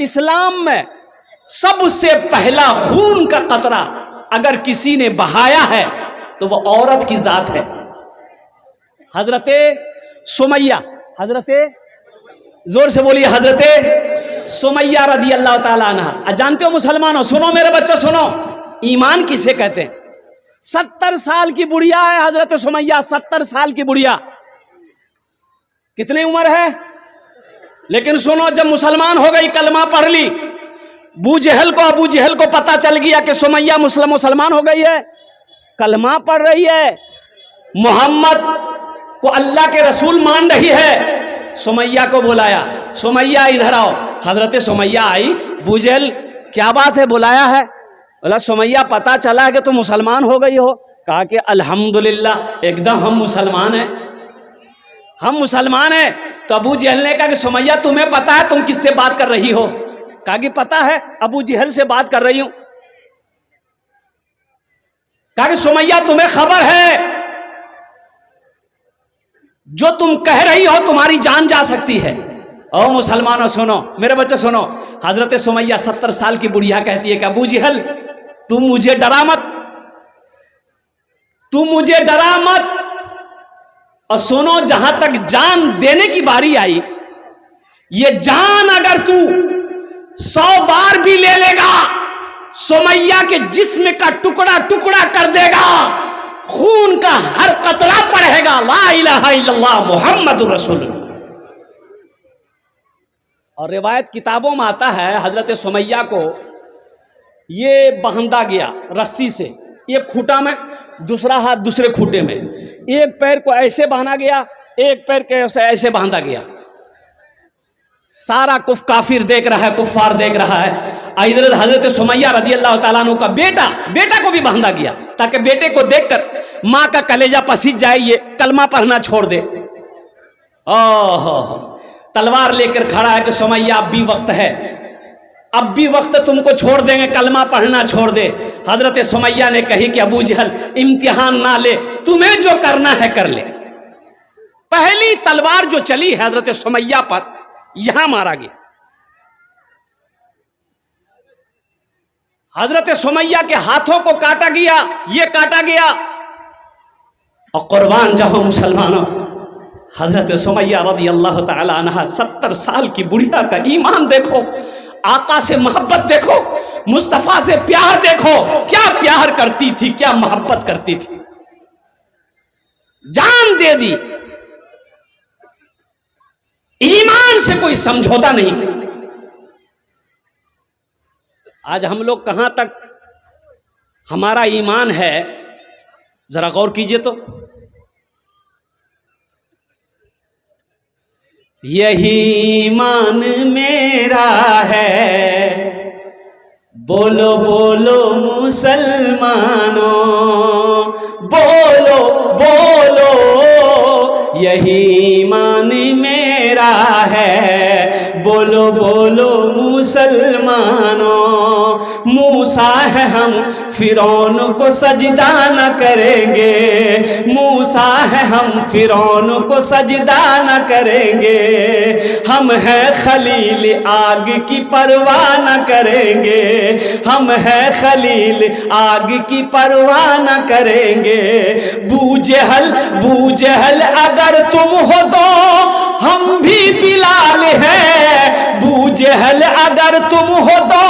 इस्लाम में सबसे पहला खून का कतरा अगर किसी ने बहाया है तो वो औरत की जात है। हजरते सुमैया, हजरते, जोर से बोलिए, हजरते सुमैया रदी अल्लाह ताला अन्हा। जानते हो मुसलमानों, सुनो मेरे बच्चों सुनो, ईमान किसे कहते हैं? 70 साल की बुढ़िया है हजरत सुमैया, 70 साल की बुढ़िया। कितनी उम्र है? लेकिन सुनो, जब मुसलमान हो गई, कलमा पढ़ ली, अबू जहल को पता चल गया कि सुमैया मुसलमान हो गई है, कलमा पढ़ रही है, मोहम्मद को अल्लाह के रसूल मान रही है। सुमैया को बुलाया, सुमैया इधर आओ। हजरत सुमैया आई, अबू जहल क्या बात है, बुलाया है? बोला सुमैया पता चला है कि तुम मुसलमान हो गई हो। कहा कि अल्हम्दुलिल्लाह, एकदम हम मुसलमान हैं, हम मुसलमान हैं। तो अबू जहल ने कहा कि सुमैया तुम्हें पता है तुम किससे बात कर रही हो? कहा कि पता है, अबू जहल से बात कर रही हूं। कहा कि सुमैया तुम्हें खबर है जो तुम कह रही हो तुम्हारी जान जा सकती है। ओ मुसलमानों सुनो, मेरे बच्चे सुनो, हजरत सुमैया 70 साल की बुढ़िया कहती है कि अबू जहल तुम मुझे डरा मत, तुम मुझे डरा मत। और सुनो, जहां तक जान देने की बारी आई, ये जान अगर तू 100 बार भी ले लेगा, सुमैया के जिस्म का टुकड़ा टुकड़ा कर देगा, खून का हर कतरा पड़ेगा ला इलाहा इल्लल्लाह मुहम्मदुर रसूलुल्लाह। और रिवायत किताबों में आता है हजरत सुमैया को ये बांधा गया रस्सी से, एक खूंटा में, दूसरा हाथ दूसरे खूंटे में, एक पैर को ऐसे बांधा गया, एक पैर को ऐसे बांधा गया। सारा काफिर देख रहा है, कुफ्फार देख रहा है। हजरत सुमैया रदी अल्लाह ताला अन्हु का बेटा को भी बांधा गया ताकि बेटे को देखकर माँ का कलेजा पसीज जाए, ये कलमा पढ़ना छोड़ दे। ओह, तलवार लेकर खड़ा है कि सुमैया अब भी वक्त है, अब भी वक्त, तुमको छोड़ देंगे, कलमा पढ़ना छोड़ दे। हजरत सुमैया ने कही कि अबू जहल इम्तिहान ना ले, तुम्हें जो करना है कर ले। पहली तलवार जो चली है हजरत सुमैया पर, यहां मारा गया। हजरत सुमैया के हाथों को काटा गया, ये काटा गया। और कुर्बान जाओ मुसलमानों, हजरत सुमैया रदी अल्लाह ताला अन्हा 70 साल की बुढ़िया का ईमान देखो, आका से मोहब्बत देखो, मुस्तफा से प्यार देखो, क्या प्यार करती थी, क्या मोहब्बत करती थी, जान दे दी, ईमान से कोई समझौता नहीं किया। आज हम लोग कहां तक हमारा ईमान है, जरा गौर कीजिए तो। यही ईमान मेरा है, बोलो बोलो मुसलमानों, बोलो बोलो, यही ईमान मेरा है, बोलो बोलो मुसलमानों। मूसा है हम फिरौन को सजदा न करेंगे, मूसा है हम फिरौन को सजदा न करेंगे, हम हैं खलील आग की परवाह न करेंगे, हम हैं खलील आग की परवाह न करेंगे। बू जहल अगर तुम हो तो हम भी बिलाल हैं, बू जहल अगर तुम हो तो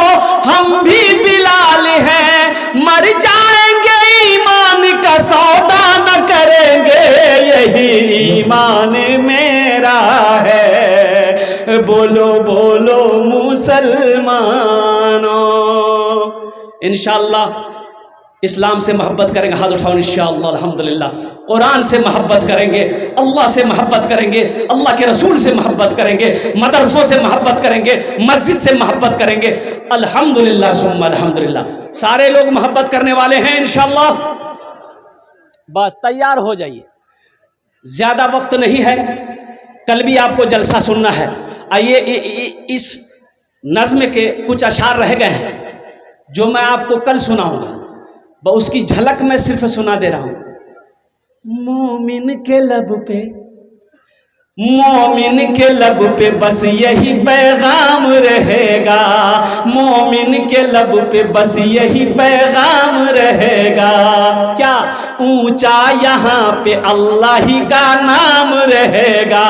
हम भी बिलाल हैं, मर जाएंगे ईमान का सौदा न करेंगे, यही ईमान मेरा है, बोलो बोलो मुसलमानों। इंशाअल्लाह इस्लाम से मोहब्बत करेंगे, हाथ उठाओ इंशाअल्लाह, अल्हम्दुलिल्लाह। कुरान से मोहब्बत करेंगे, अल्लाह से मोहब्बत करेंगे, अल्लाह के रसूल से मोहब्बत करेंगे, मदरसों से मोहब्बत करेंगे, मस्जिद से मोहब्बत करेंगे, अल्हम्दुलिल्लाह सुम्मा अल्हम्दुलिल्लाह। सारे लोग मोहब्बत करने वाले हैं इंशाअल्लाह। बस तैयार हो जाइए, ज्यादा वक्त नहीं है, कल भी आपको जलसा सुनना है। आइए इस नज्म के कुछ अशार रह गए हैं जो मैं आपको कल सुनाऊंगा, उसकी झलक मैं सिर्फ सुना दे रहा हूं। मोमिन के लब पे मोमिन के लब पे बस यही पैगाम रहेगा, मोमिन के लब पे बस यही पैगाम रहेगा। क्या ऊंचा यहाँ पे अल्लाह ही का नाम रहेगा,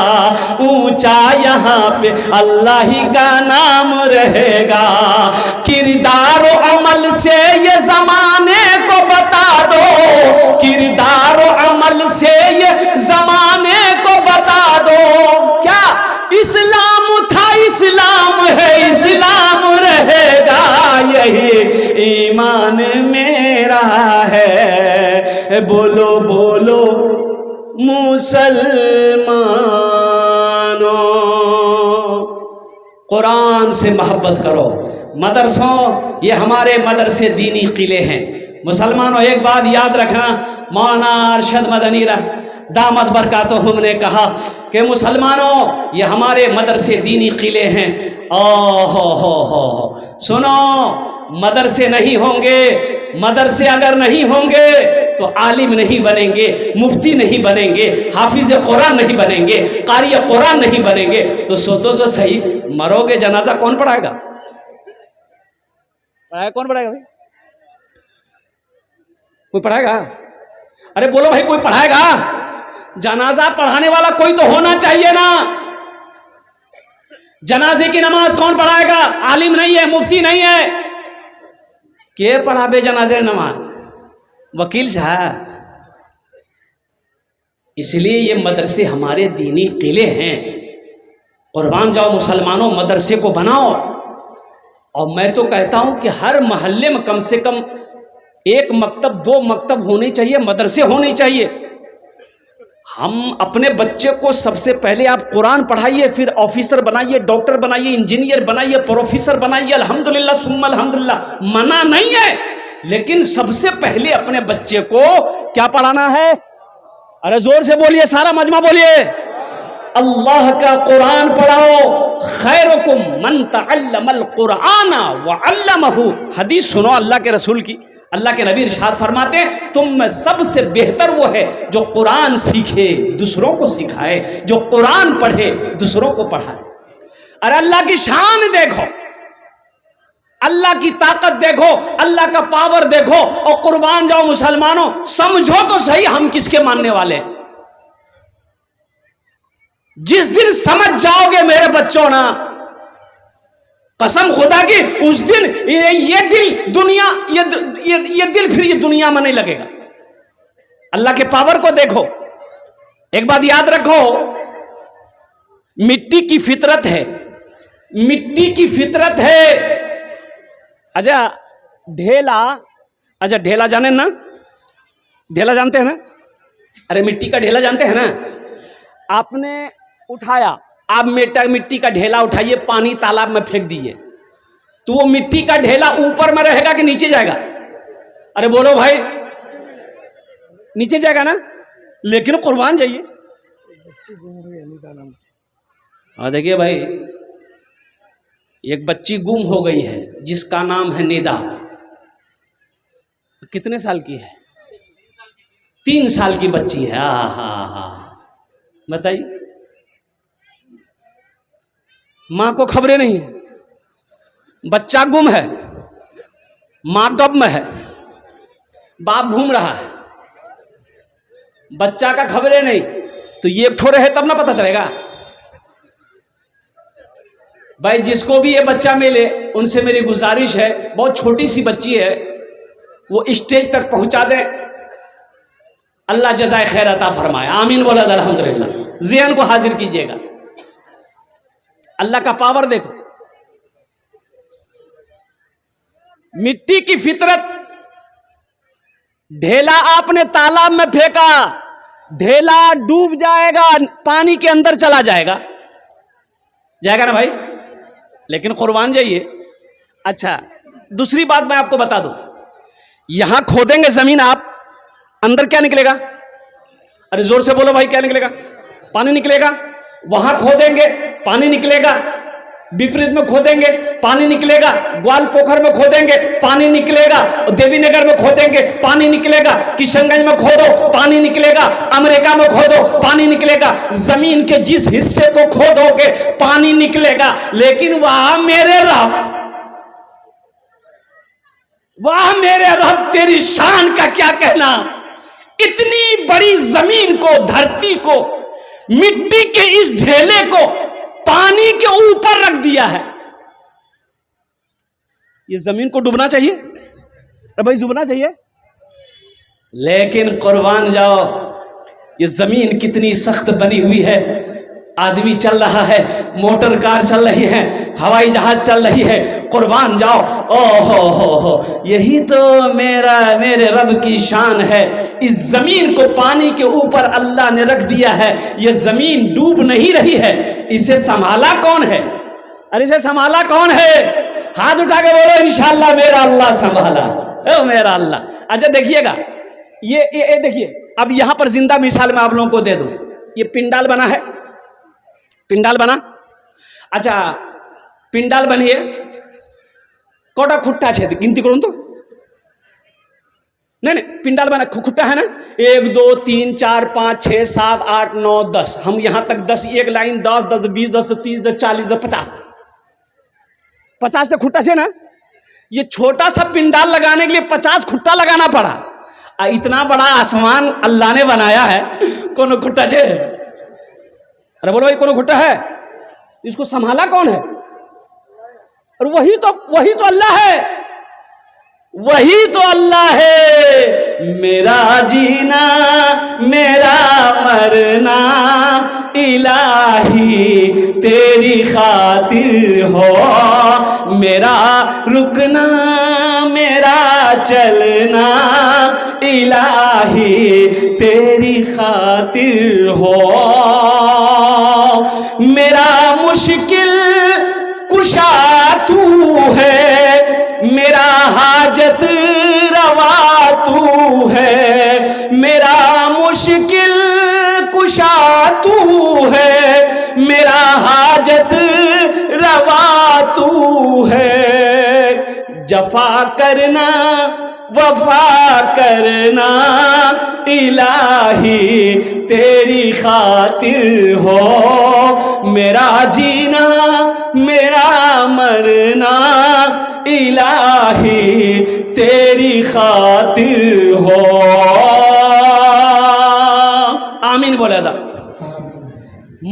ऊंचा यहाँ पे अल्लाह ही का नाम रहेगा। किरदार और अमल से ये जमाने को बता दो, किरदार और अमल से ये जमाने को बता दो। क्या इस्लाम था, इस्लाम है, इस्लाम रहेगा, यही ईमान मेरा है। बोलो बोलो मुसलमानों, कुरान से मोहब्बत करो। मदरसों, ये हमारे मदरसे दीनी किले हैं। मुसलमानों एक बात याद रखना, मौलाना अरशद मदनी दामद बरकातुहुम ने कहा कि मुसलमानों ये हमारे मदरसे दीनी किले हैं। हो सुनो, मदरसे नहीं होंगे, मदरसे अगर नहीं होंगे तो आलिम नहीं बनेंगे, मुफ्ती नहीं बनेंगे, हाफिज कुरान नहीं बनेंगे, कारी कुरान नहीं बनेंगे। तो सोचो तो सही, मरोगे जनाजा कौन पढ़ाएगा? कौन पढ़ाएगा भाई? कोई पढ़ाएगा? अरे बोलो भाई, कोई पढ़ाएगा? जनाजा पढ़ाने वाला कोई तो होना चाहिए ना। जनाजे की नमाज कौन पढ़ाएगा? आलिम नहीं है, मुफ्ती नहीं है, के पढ़ाबे जनाजे नमाज? वकील साहब। इसलिए ये मदरसे हमारे दीनी किले हैं। कुर्बान जाओ मुसलमानों, मदरसे को बनाओ। और मैं तो कहता हूं कि हर मोहल्ले में कम से कम एक मकतब, 2 मकतब होने चाहिए, मदरसे होने चाहिए। हम अपने बच्चे को सबसे पहले आप कुरान पढ़ाइए, फिर ऑफिसर बनाइए, डॉक्टर बनाइए, इंजीनियर बनाइए, प्रोफेसर बनाइए। अल्हम्दुलिल्लाह सुम्मा अल्हम्दुलिल्लाह, मना नहीं है, लेकिन सबसे पहले अपने बच्चे को क्या पढ़ाना है? अरे जोर से बोलिए, सारा मजमा बोलिए, अल्लाह का कुरान पढ़ाओ। खैरुकुम मन तअल्लमल कुरान व अल्लमहु। हदीस सुनो अल्लाह के रसूल की। अल्लाह के नबी इरशाद फरमाते, तुम में सबसे बेहतर वो है जो कुरान सीखे, दूसरों को सिखाए, जो कुरान पढ़े, दूसरों को पढ़ाए। अरे अल्लाह की शान देखो, अल्लाह की ताकत देखो, अल्लाह का पावर देखो। और कुर्बान जाओ मुसलमानों, समझो तो सही हम किसके मानने वाले हैं। जिस दिन समझ जाओगे मेरे बच्चों ना, कसम खुदा की, उस दिन ये दिल दुनिया, ये दिल फिर ये दुनिया में नहीं लगेगा। अल्लाह के पावर को देखो। एक बात याद रखो, मिट्टी की फितरत है, मिट्टी की फितरत है। अच्छा ढेला, अच्छा ढेला जाने ना, ढेला जानते हैं ना? अरे मिट्टी का ढेला जानते हैं ना? आपने उठाया, आप मिट्टी का ढेला उठाइए, पानी तालाब में फेंक दिए, तो वो मिट्टी का ढेला ऊपर में रहेगा कि नीचे जाएगा? अरे बोलो भाई, नीचे जाएगा ना। लेकिन कुर्बान जाइए, बच्ची गुम हो गई निदा नाम की। हाँ देखिए भाई, एक बच्ची गुम हो गई है जिसका नाम है निदा। कितने साल की है? 3 साल की बच्ची है। हा बताइए, मां को खबरें नहीं है, बच्चा गुम है, मां गब में है, बाप घूम रहा है, बच्चा का खबरें नहीं। तो ये ठोरे है तब ना पता चलेगा भाई। जिसको भी ये बच्चा मिले उनसे मेरी गुजारिश है, बहुत छोटी सी बच्ची है, वो स्टेज तक पहुंचा दे। अल्लाह जज़ाए खैर अता फरमाए, आमीन बोला अल्हम्दुलिल्लाह। ज़हन को हाजिर कीजिएगा, अल्लाह का पावर देखो। मिट्टी की फितरत, ढेला आपने तालाब में फेंका, ढेला डूब जाएगा, पानी के अंदर चला जाएगा, जाएगा ना भाई? लेकिन कुर्बान जाइए। अच्छा दूसरी बात मैं आपको बता दूं, यहां खोदेंगे जमीन आप, अंदर क्या निकलेगा? अरे जोर से बोलो भाई, क्या निकलेगा? पानी निकलेगा। वहां खोदेंगे, पानी निकलेगा। विपरीत में खोदेंगे पानी निकलेगा, ग्वाल पोखर में खोदेंगे पानी निकलेगा, देवीनगर में खोदेंगे पानी निकलेगा, किशनगंज में खोदो पानी निकलेगा, अमेरिका में खोदो पानी निकलेगा, जमीन के जिस हिस्से को खोदोगे पानी निकलेगा। लेकिन वहां मेरे रब तेरी शान का क्या कहना, इतनी बड़ी जमीन को, धरती को, मिट्टी के इस ढेले को पानी के ऊपर रख दिया है। ये जमीन को डूबना चाहिए? अरे भाई डूबना चाहिए। लेकिन कुर्बान जाओ, ये जमीन कितनी सख्त बनी हुई है। आदमी चल रहा है, मोटर कार चल रही है, हवाई जहाज चल रही है, कुर्बान जाओ। ओ हो, यही तो मेरे रब की शान है। इस जमीन को पानी के ऊपर अल्लाह ने रख दिया है। ये जमीन डूब नहीं रही है, इसे संभाला कौन है? अरे इसे संभाला कौन है? हाथ उठा के बोलो इंशाअल्लाह मेरा अल्लाह संभाला। ओ मेरा अल्लाह। अच्छा देखिएगा, ये देखिए, अब यहां पर जिंदा मिसाल मैं आप लोगों को दे दूं। ये पिंडाल बना है, पिंडाल बना। अच्छा पिंडाल बनिए, कोटा खुट्टा छेद गिनती करो तो, नहीं पिंडाल बना, खुट्टा है ना, 1 2 3 4 5 6 7 8 9 10, हम यहां तक 10, एक लाइन 10 10 20 10 30 10 40 10 50 से खुट्टा से ना। ये छोटा सा पिंडाल लगाने के लिए 50 खुट्टा लगाना पड़ा। इतना बड़ा आसमान अल्लाह ने बनाया है, कोनो खुट्टा से? अरे बोलो भाई कोनो खुट्टा है? इसको संभाला कौन है? और वही तो अल्लाह है, वही तो अल्लाह है। मेरा जीना मेरा मरना इलाही तेरी खातिर हो, मेरा रुकना मेरा चलना इलाही तेरी खातिर हो, मेरा मुश्किल कुशा तू है, मेरा हाजत रवा तू है, मेरा मुश्किल कुशा तू है, मेरा हाजत रवा तू है। जफा करना वफा करना इलाही तेरी खातिर हो, मेरा जीना मेरा मरना इलाही तेरी खातिर हो। आमीन बोला था।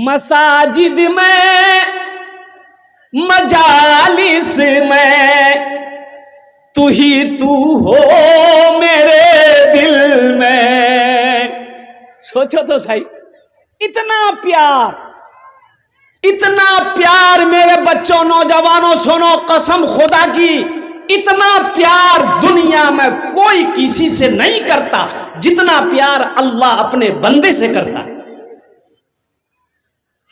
मसाजिद में मजालिस में तू ही तू हो मेरे दिल में। सोचो तो सही, इतना प्यार मेरे बच्चों, नौजवानों, सुनो कसम खुदा की, इतना प्यार दुनिया में कोई किसी से नहीं करता जितना प्यार अल्लाह अपने बंदे से करता है।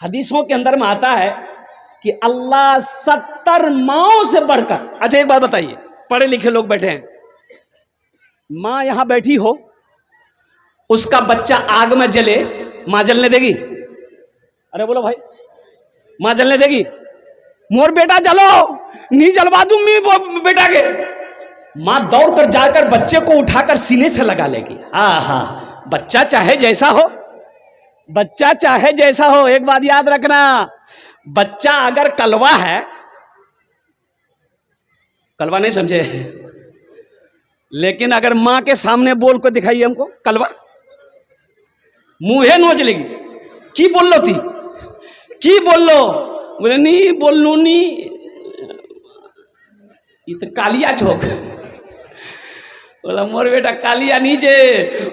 हदीसों के अंदर में आता है कि अल्लाह 70 माओं से बढ़कर। अच्छा एक बात बताइए, पढ़े लिखे लोग बैठे हैं, माँ यहां बैठी हो, उसका बच्चा आग में जले, मां जलने देगी? अरे बोलो भाई, मां जलने देगी? मोर बेटा जलो, नहीं जलवा दूं मैं वो बेटा के। मां दौड़ कर जाकर बच्चे को उठाकर सीने से लगा लेगी। आहा, बच्चा चाहे जैसा हो, बच्चा चाहे जैसा हो। एक बात याद रखना, बच्चा अगर कलवा है, कलवा नहीं समझे, लेकिन अगर मां के सामने बोल कर दिखाइए हमको कलवा, मुंहे नोच लेगी। की बोल लो थी, की बोल लो? बोले नहीं बोल लो, नहीं ये तो कालिया चौक। बोला मोर बेटा कालिया नीचे,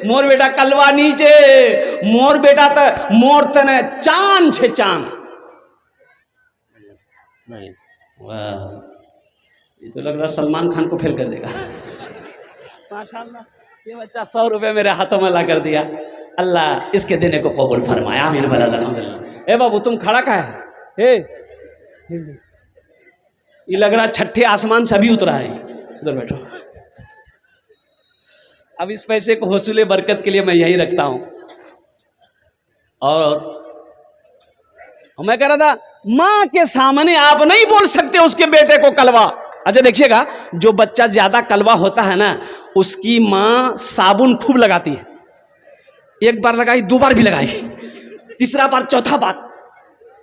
मोर बेटा कलवा नीचे, मोर बेटा तो मोर तने चांद छे, चांद। वाह, ये तो लग रहा सलमान खान को फेल कर देगा। माशाल्लाह, ये बच्चा 100 रुपए मेरे हाथों में ला कर दिया। अल्लाह इसके देने को कबूल फरमाया। आमीन बोला अल्हम्दुलिल्लाह। ए बाबू तुम खड़ा का है? ये लग रहा छठे आसमान से अभी उतरा है। उधर बैठो। अब इस पैसे को हौसले बरकत के लिए मैं यही रखता हूं। और और मैं कह रहा था माँ के सामने आप नहीं बोल सकते उसके बेटे को कलवा। अच्छा देखिएगा, जो बच्चा ज्यादा कलवा होता है ना, उसकी माँ साबुन खूब लगाती है। एक बार लगाई, 2 बार भी लगाई, 3रा बार, 4था बार,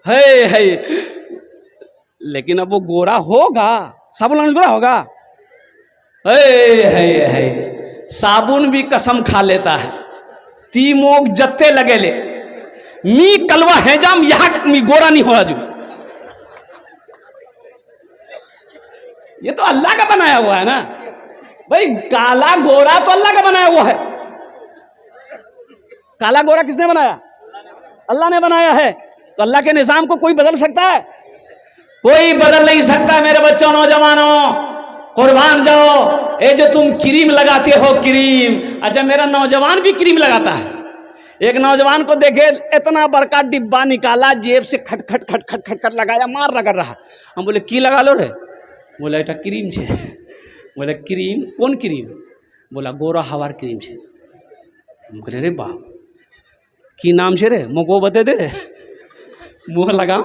है। लेकिन अब वो गोरा होगा, साबुन लगाने से गोरा होगा? है। साबुन भी कसम खा लेता है, ती मोग जत्ते लगे ले, मी कलवा है जाम, यहाँ मी गोरा नहीं हो आजू। ये तो अल्लाह का बनाया हुआ है ना भाई। काला गोरा तो अल्लाह का बनाया हुआ है। काला गोरा किसने बनाया? अल्लाह ने बनाया है। तो अल्लाह के निजाम को कोई बदल सकता है? कोई बदल नहीं सकता। मेरे बच्चों, नौजवानों, कुर्बान जाओ। ये जो तुम क्रीम लगाते हो, क्रीम, अच्छा मेरा नौजवान भी क्रीम लगाता है। एक नौजवान को देखे, इतना बड़का डिब्बा निकाला, जेब से खट खट खट खट खट खट लगाया, मार रगड़ रहा। हम बोले की लगा लो रे? बोला एटा क्रीम छे। बोले क्रीम? कौन क्रीम? बोला गोरा हवार क्रीम छे। बोले रे बाप, की नाम छे रे? मोको बते दे रे, मुँह लगाम।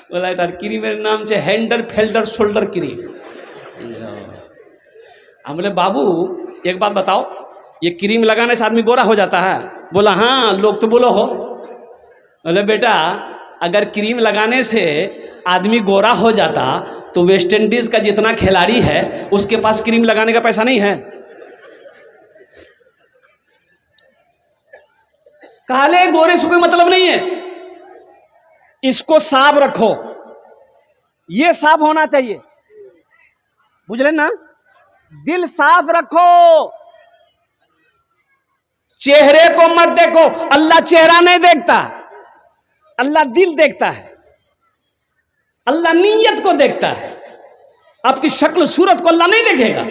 बोला एटा क्रीम मेरे नाम छे हैंडर फेल्डर शोल्डर क्रीम। हम बोले बाबू एक बात बताओ, ये क्रीम लगाने से आदमी गोरा हो जाता है? बोला हाँ, लोग तो बोलो हो। बोले बेटा, अगर क्रीम लगाने से आदमी गोरा हो जाता तो वेस्ट इंडीज का जितना खिलाड़ी है उसके पास क्रीम लगाने का पैसा नहीं है? काले गोरे से कोई मतलब नहीं है। इसको साफ रखो, ये साफ होना चाहिए, बुझले ना? दिल साफ रखो, चेहरे को मत देखो। अल्लाह चेहरा नहीं देखता, अल्लाह दिल देखता है। अल्लाह नीयत को देखता है, आपकी शक्ल सूरत को अल्लाह नहीं देखेगा।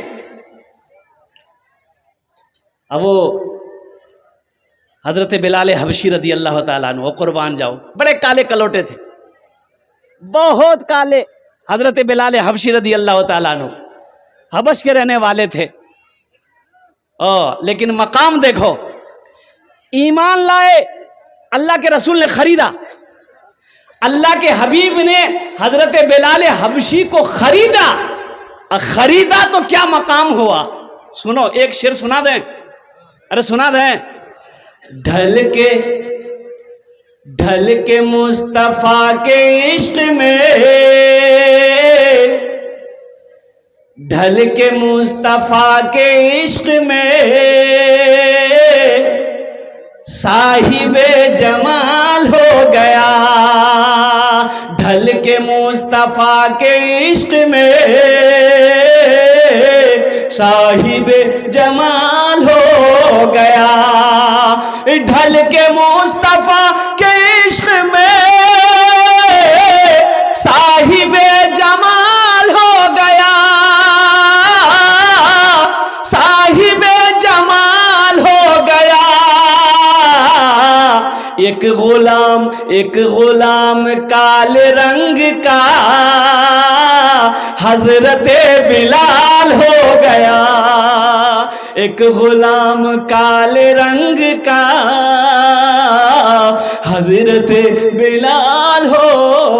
अब वो हजरत बिलाल हबशी रदी अल्लाह ताला अन्हु, कुर्बान जाओ, बड़े काले कलोटे थे, बहुत काले। हजरत बिलाल हबशी रदी अल्लाह ताला अन्हु हबश के रहने वाले थे। लेकिन मकाम देखो, ईमान लाए, अल्लाह के रसूल ने खरीदा, अल्लाह के हबीब ने हजरत बिलाल हबशी को खरीदा। खरीदा तो क्या मकाम हुआ। सुनो, एक शेर सुना दें? अरे सुना दें। ढल के मुस्तफा के इश्क में, ढल के मुस्तफा के इश्क में, साहिबे जमाल हो गया। ढल के मुस्तफा के इश्क में, साहिबे जमाल हो गया। ढल के मुस्तफा के इश्क में, साहिबे जमाल हो गया। साहिबे जमाल हो गया। एक गुलाम काले रंग का हजरत बिलाल हो गया। एक गुलाम काले रंग का हजरत बिलाल हो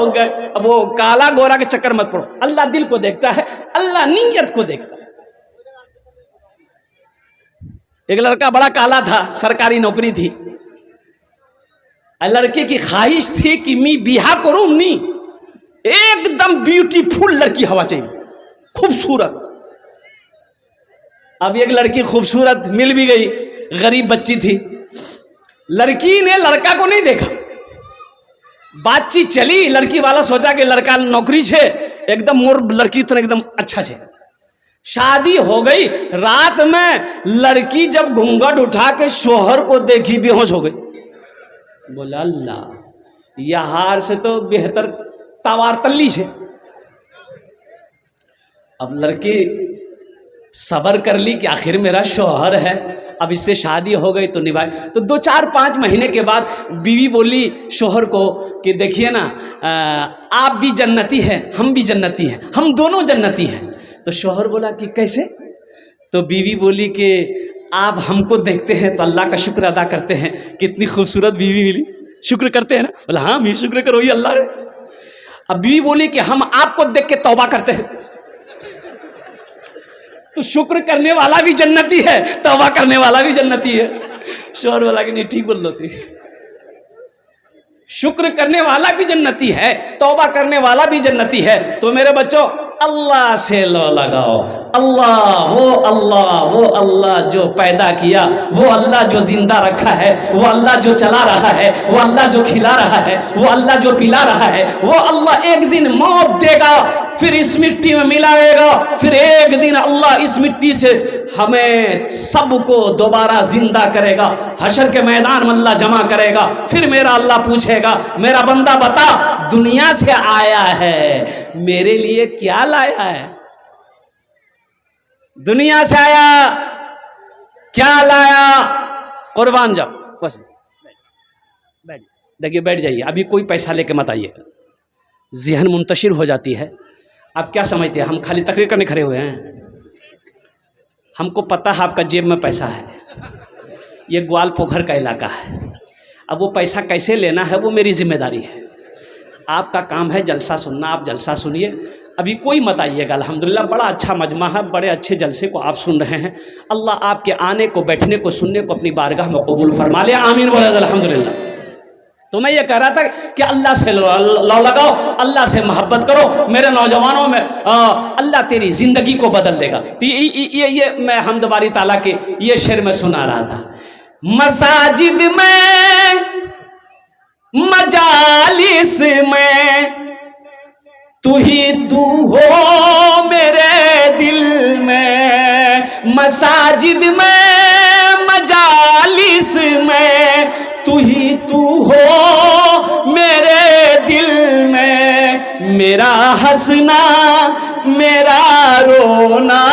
गए। अब वो काला गोरा के चक्कर मत पड़ो, अल्लाह दिल को देखता है, अल्लाह नीयत को देखता है। एक लड़का बड़ा काला था, सरकारी नौकरी थी। लड़के की ख्वाहिश थी कि मैं बिहा करूं, नहीं एकदम ब्यूटीफुल लड़की हवा चाहिए, खूबसूरत। अब एक लड़की खूबसूरत मिल भी गई, गरीब बच्ची थी। लड़की ने लड़का को नहीं देखा, बातचीत चली, लड़की वाला सोचा कि लड़का नौकरी छे, एकदम मोर लड़की तरह एकदम अच्छा छे। शादी हो गई। रात में लड़की जब घूंघट उठा के शोहर को देखी, बेहोश हो गई। बोला अल्लाह, यहार से तो बेहतर तवार तल्ली छे। अब लड़की सबर कर ली कि आखिर मेरा शौहर है, अब इससे शादी हो गई तो निभाए। तो 2-4-5 महीने के बाद बीवी बोली शौहर को कि देखिए ना, आप भी जन्नती हैं, हम भी जन्नती हैं, हम दोनों जन्नती हैं। तो शौहर बोला कि कैसे? तो बीवी बोली कि आप हमको देखते हैं तो अल्लाह का शुक्र अदा करते हैं, कितनी खूबसूरत बीवी मिली। शुक्र करते हैं ना? बोला हाँ भी शुक्र करो ये अल्लाह रे। अब बीवी बोली कि हम आपको देख के तौबा करते हैं। तो शुक्र करने वाला भी जन्नती है, तौबा करने वाला भी जन्नती है। शोर वाला कि नहीं ठीक बोल लो थी, शुक्र करने वाला भी जन्नती है, तौबा करने वाला भी जन्नती है। तो मेरे बच्चों अल्लाह से लो लगाओ। वो अल्लाह जो पैदा किया, वो अल्लाह जो जिंदा रखा है, वो अल्लाह जो चला रहा है, वो अल्लाह जो खिला रहा है, वो अल्लाह जो पिला रहा है, वो अल्लाह एक दिन मौत देगा, फिर इस मिट्टी में मिलाएगा, फिर एक दिन अल्लाह इस मिट्टी से हमें सबको दोबारा जिंदा करेगा, हशर के मैदान में अल्लाह जमा करेगा। फिर मेरा अल्लाह पूछेगा, मेरा बंदा बता दुनिया से आया है मेरे लिए क्या लाया है? दुनिया से आया क्या लाया? कुर्बान जाओ, बस बैठ, देखिए बैठ जाइए, अभी कोई पैसा लेके मत आइएगा, ज़हन मुंतशिर हो जाती है। आप क्या समझते हैं हम खाली तकरीर करने खड़े हुए हैं? हमको पता है आपका जेब में पैसा है, ये ग्वाल पोखर का इलाका है। अब वो पैसा कैसे लेना है वो मेरी जिम्मेदारी है, आपका काम है जलसा सुनना, आप जलसा सुनिए। अभी कोई मत आइएगा, अल्हम्दुलिल्लाह बड़ा अच्छा मजमा है, बड़े अच्छे जलसे को आप सुन रहे हैं। अल्लाह आपके आने को, बैठने को, सुनने को अपनी बारगाह में कबूल फरमा ले, आमीन बोले अल्हम्दुलिल्लाह। तो मैं ये कह रहा था कि अल्लाह से लो लगाओ, अल्लाह से मोहब्बत करो। मेरे नौजवानों में अल्लाह तेरी ज़िंदगी को बदल देगा। तो ये मैं हम्द बारी ताला के ये शेर में सुना रहा था। मसाजिद में, मजालिस में तू ही तू हो मेरे दिल में, मसाजिद में, मजालिस में तू ही तू हो मेरे दिल में। मेरा हंसना, मेरा रोना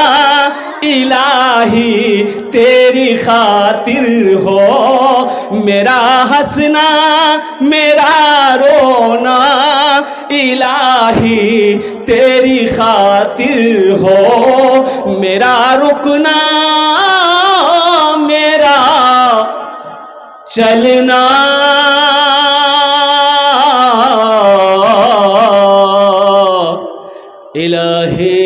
इलाही तेरी खातिर हो। मेरा हंसना, मेरा रोना इलाही तेरी खातिर हो। मेरा रुकना, मेरा चलना इलाही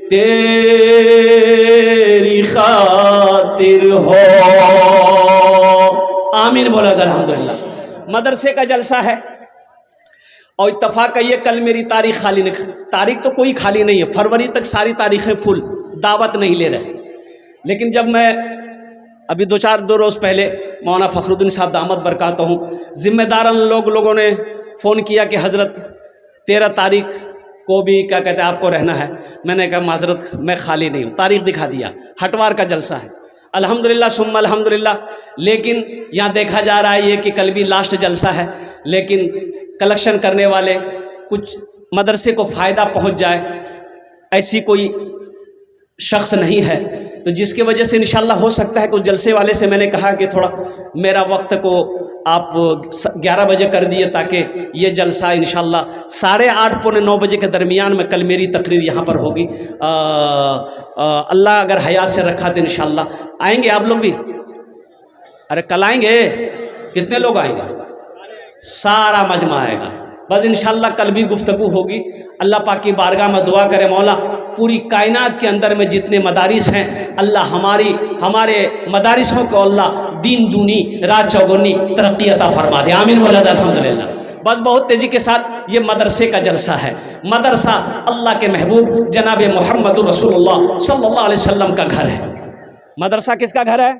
तेरी खातिर हो, आमीन बोला अल्हम्दुलिल्लाह। मदरसे का जलसा है और इत्तफाक है ये कल मेरी तारीख खाली नहीं, तारीख तो कोई खाली नहीं है, फरवरी तक सारी तारीखें फुल, दावत नहीं ले रहे। लेकिन जब मैं अभी दो रोज़ पहले मौलाना फ़खरुद्दीन साहब दामद बरकातहू ज़िम्मेदार लोगों ने फ़ोन किया कि हज़रत 13 तारीख को भी क्या कहते हैं आपको रहना है। मैंने कहा माजरत मैं खाली नहीं हूँ, तारीख दिखा दिया, हटवार का जलसा है अल्हम्दुलिल्लाह सुम्मा अल्हम्दुलिल्लाह। लेकिन यहाँ देखा जा रहा है ये कि कल भी लास्ट जलसा है, लेकिन कलेक्शन करने वाले कुछ मदरसे को फ़ायदा पहुँच जाए ऐसी कोई शख्स नहीं है, तो जिसकी वजह से इंशाल्लाह हो सकता है कि उस जलसे वाले से मैंने कहा कि थोड़ा मेरा वक्त को आप 11 बजे कर दिए ताकि ये जलसा इंशाल्लाह 8:30 पौने 9 बजे के दरमियान में कल मेरी तकरीर यहाँ पर होगी। अल्लाह अगर हयात से रखा तो इंशाल्लाह आएंगे आप लोग भी। अरे कल आएंगे, कितने लोग आएंगे? सारा मजमा आएगा। बस इंशाल्लाह कल भी गुफ्तगू होगी। अल्लाह पाक की बारगाह में दुआ करे मौला पूरी कायनात के अंदर में जितने मदारिस हैं अल्लाह हमारे मदारिसों को अल्लाह दीन दूनी रात चौगुनी तरक्की अता फरमा दे, आमीन बोला अल्हम्दुलिल्लाह। बस बहुत तेज़ी के साथ ये मदरसे का जलसा है। मदरसा अल्लाह के महबूब जनाब मोहम्मद रसूलुल्लाह सल्लल्लाहु अलैहि वसल्लम का घर है। मदरसा किसका घर है?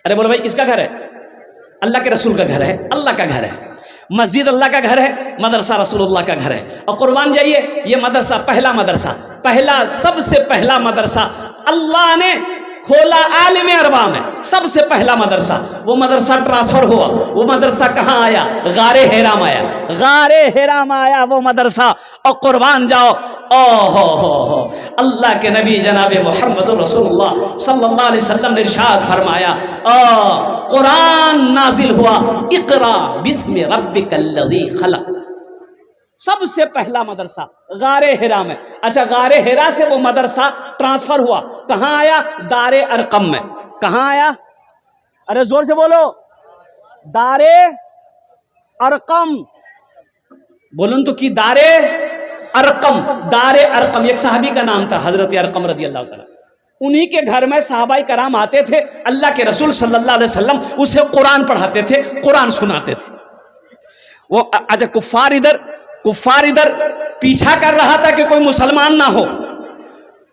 अरे बोलो भाई किसका घर है? अल्लाह के रसूल का घर है, अल्लाह का घर है। मस्जिद अल्लाह का घर है, मदरसा रसूलुल्लाह का घर है। और कुर्बान जाइए ये मदरसा पहला मदरसा, सबसे पहला मदरसा अल्लाह ने खोला आलिम अरबा में, सबसे पहला मदरसा। वो मदरसा ट्रांसफ़र हुआ, वो मदरसा कहाँ आया? गारे हेरा में आया, गारे हेरा में आया वो मदरसा। और कुर्बान जाओ ओहो अल्लाह के नबी जनाब मोहम्मद रसूलुल्लाह सल्लल्लाहु अलैहि वसल्लम ने इरशाद फरमाया कुरान नाजिल हुआ, इक़रा बिस्मि रब्बिकल्लज़ी खलक़। सबसे पहला मदरसा गारे हिरा में। अच्छा गारे हिरा से वो मदरसा ट्रांसफर हुआ, कहाँ आया? दारे अरकम में। कहाँ आया? अरे जोर से बोलो, दारे अरकम। बोलन तो कि दारे अरकम, दारे अरकम एक साहबी का नाम था, हजरत अरकम रदी अल्लाह ताला। उन्हीं के घर में सहाबाई कराम आते थे, अल्लाह के रसूल सल्लल्लाहु अलैहि वसल्लम उसे कुरान पढ़ाते थे, कुरान सुनाते थे। वो अच्छा कुफार इधर पीछा कर रहा था कि कोई मुसलमान ना हो,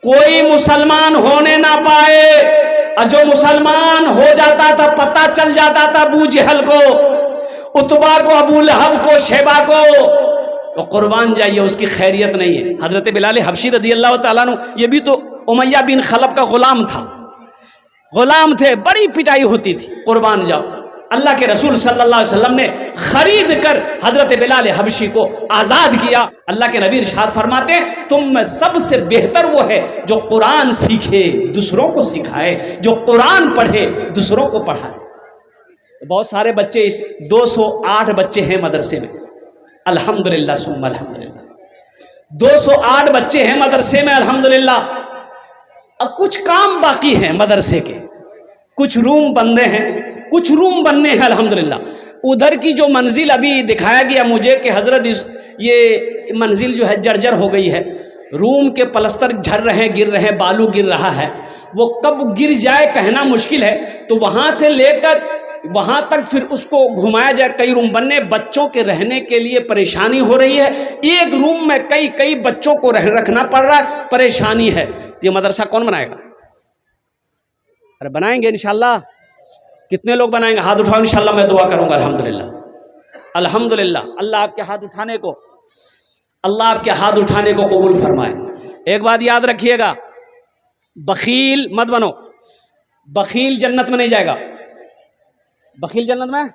कोई मुसलमान होने ना पाए। और जो मुसलमान हो जाता था पता चल जाता था अबू जहल को, उतबा को, अबू लहब को, शेबा को, तो कुर्बान जाइए, उसकी खैरियत नहीं है। हजरत बिलाल हबशी रदी अल्लाह ताला अन्हु, ये भी तो उमैया बिन खलब का गुलाम था, गुलाम थे, बड़ी पिटाई होती थी, कुर्बान जाओ। अल्लाह के रसूल सल्लल्लाहु अलैहि वसल्लम ने खरीद कर हजरत बिलाल हबशी को आजाद किया। अल्लाह के नबी इरशाद फरमाते, तुम में सबसे बेहतर वो है जो कुरान सीखे दूसरों को सिखाए, जो कुरान पढ़े दूसरों को पढ़ाए। बहुत सारे बच्चे, इस 208 बच्चे हैं मदरसे में, अल्हम्दुलिल्लाह सुम्मा अल्हम्दुलिल्लाह, 208 बच्चे हैं मदरसे में, अल्हम्दुलिल्लाह। अब कुछ काम बाकी हैं मदरसे के, कुछ रूम बनने हैं, कुछ रूम बनने हैं, अल्हम्दुलिल्लाह। उधर की जो मंजिल अभी दिखाया गया मुझे कि हजरत ये मंजिल जो है जर्जर हो गई है, रूम के पलस्तर झड़ रहे हैं, गिर रहे हैं, बालू गिर रहा है, वो कब गिर जाए कहना मुश्किल है। तो वहाँ से लेकर वहाँ तक फिर उसको घुमाया जाए, कई रूम बनने, बच्चों के रहने के लिए परेशानी हो रही है। एक रूम में कई बच्चों को रखना पड़ रहा है, परेशानी है। ये मदरसा कौन बनाएगा? अरे बनाएंगे इंशाल्लाह। कितने लोग बनाएंगे? हाथ उठाओ, इंशाल्लाह मैं दुआ करूंगा। अल्हम्दुलिल्लाह अल्हम्दुलिल्लाह। अल्लाह आपके हाथ उठाने को, अल्लाह आपके हाथ उठाने को कबूल फरमाए। एक बात याद रखिएगा, बखील मत बनो, बखील जन्नत में नहीं जाएगा। बखील जन्नत में,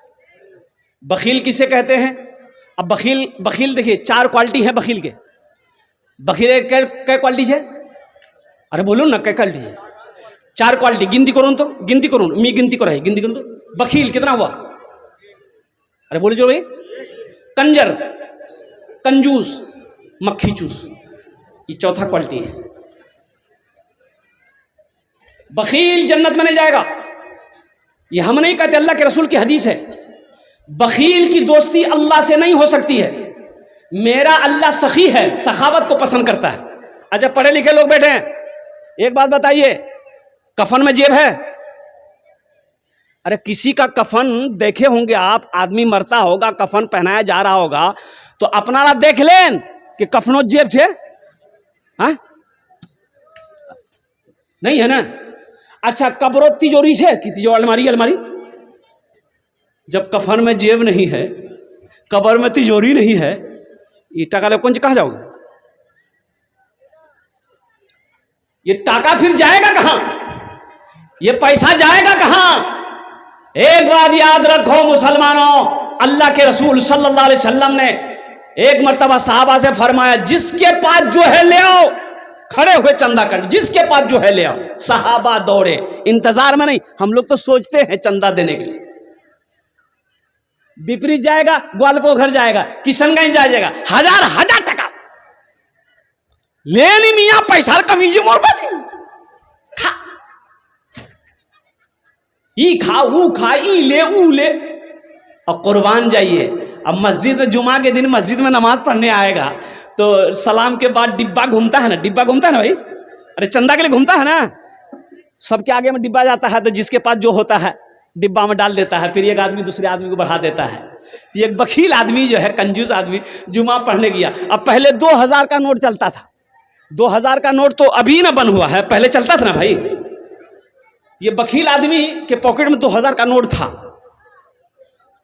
बखील किसे कहते हैं? अब बखील देखिए, 4 क्वालिटी है बखील के। बखील कै क्वालिटी है? अरे बोलो ना, कै क्वालिटी है? 4 क्वालिटी गिनती करूँ तो, गिनती करूँ मैं, गिनती करो है, गिनती करूँ तो बखील कितना हुआ? अरे बोलो जो भाई, कंजर, कंजूस, मक्खी चूस, ये 4था क्वालिटी है। बखील जन्नत में नहीं जाएगा। ये हम नहीं कहते, अल्लाह के रसूल की हदीस है। बखील की दोस्ती अल्लाह से नहीं हो सकती है। मेरा अल्लाह सखी है, सखावत को पसंद करता है। अच्छा पढ़े लिखे लोग बैठे हैं, एक बात बताइए, कफन में जेब है? अरे किसी का कफन देखे होंगे आप, आदमी मरता होगा, कफन पहनाया जा रहा होगा, तो अपना देख लें कि कफनों जेब छे? हाँ नहीं है ना? अच्छा कब्रो तिजोरी से कि तिजोरी अलमारी? जब कफन में जेब नहीं है, कब्र में तिजोरी नहीं है, ये टाका ले कौन कहाँ जाओगे? ये टाका फिर जाएगा कहाँ? ये पैसा जाएगा कहाँ? एक बात याद रखो मुसलमानों, अल्लाह के रसूल सल्लल्लाहु अलैहि वसल्लम ने एक मर्तबा सहाबा से फरमाया, जिसके पास जो है ले आओ। खड़े हुए चंदा कर, जिसके पास जो है ले आओ। सहाबा दौड़े, इंतजार में नहीं। हम लोग तो सोचते हैं चंदा देने के लिए, विपरीत जाएगा, ग्वालपोखर जाएगा, किशनगंज जाएगा, हजार टका लेनी मियाँ, पैसा कमीज मोर बाजी खा, ई खा ऊ खा, ई ले ऊ ले, और कुर्बान जाइए। अब मस्जिद में जुमा के दिन मस्जिद में नमाज पढ़ने आएगा तो सलाम के बाद डिब्बा घूमता है ना, डिब्बा घूमता है ना भाई, अरे चंदा के लिए घूमता है ना, सबके आगे में डिब्बा जाता है, तो जिसके पास जो होता है डिब्बा में डाल देता है, फिर एक आदमी दूसरे आदमी को बढ़ा देता है। तो एक बखील आदमी जो है, कंजूस आदमी, जुमा पढ़ने गया। अब पहले 2000 का नोट चलता था, 2000 का नोट तो अभी ना बन हुआ है, पहले चलता था ना भाई। ये बखील आदमी के पॉकेट में 2000 का नोट था,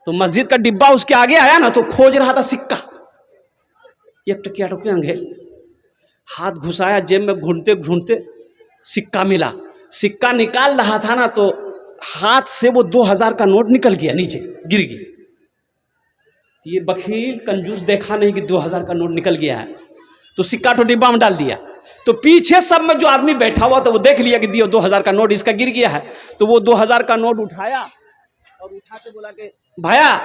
तो मस्जिद का डिब्बा उसके आगे आया ना, तो खोज रहा था सिक्का। 1 टकिया अंगेल हाथ घुसाया जेब में, ढूंढते ढूंढते सिक्का मिला। सिक्का निकाल रहा था ना, तो हाथ से वो 2000 का नोट निकल गया, नीचे गिर गया। तो ये बखील कंजूस देखा नहीं कि 2000 का नोट निकल गया है, तो सिक्का तो डिब्बा में डाल दिया। तो पीछे सब में जो आदमी बैठा हुआ था वो देख लिया कि 2000 का नोट इसका गिर गया है, तो वो 2000 का नोट उठाया और उठा के बोला कि भाया,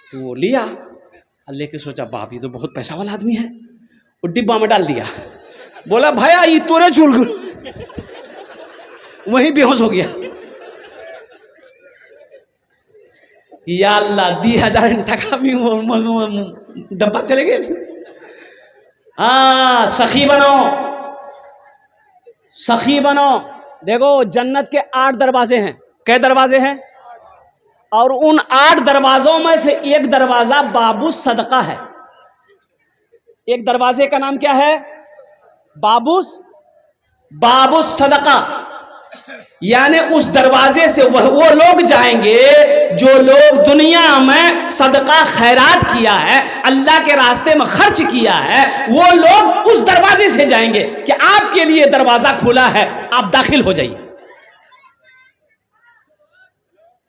तो वो लिया, लेके सोचा बाप ये तो बहुत पैसा वाला आदमी है, वो डिब्बा में डाल दिया। बोला भाया ये तोरे चुल वहीं बेहोश हो गया। या अल्लाह 20,000 टका भी डब्बा चले गए। हाँ, सखी बनो, सखी बनो। देखो जन्नत के 8 दरवाजे हैं। कै दरवाजे हैं? और उन 8 दरवाजों में से एक दरवाजा बाबू सदका है। एक दरवाजे का नाम क्या है? बाबू सदका। यानी उस दरवाजे से वो लोग जाएंगे जो लोग दुनिया में सदका खैरात किया है, अल्लाह के रास्ते में खर्च किया है, वो लोग उस दरवाजे से जाएंगे कि आपके लिए दरवाजा खुला है, आप दाखिल हो जाइए।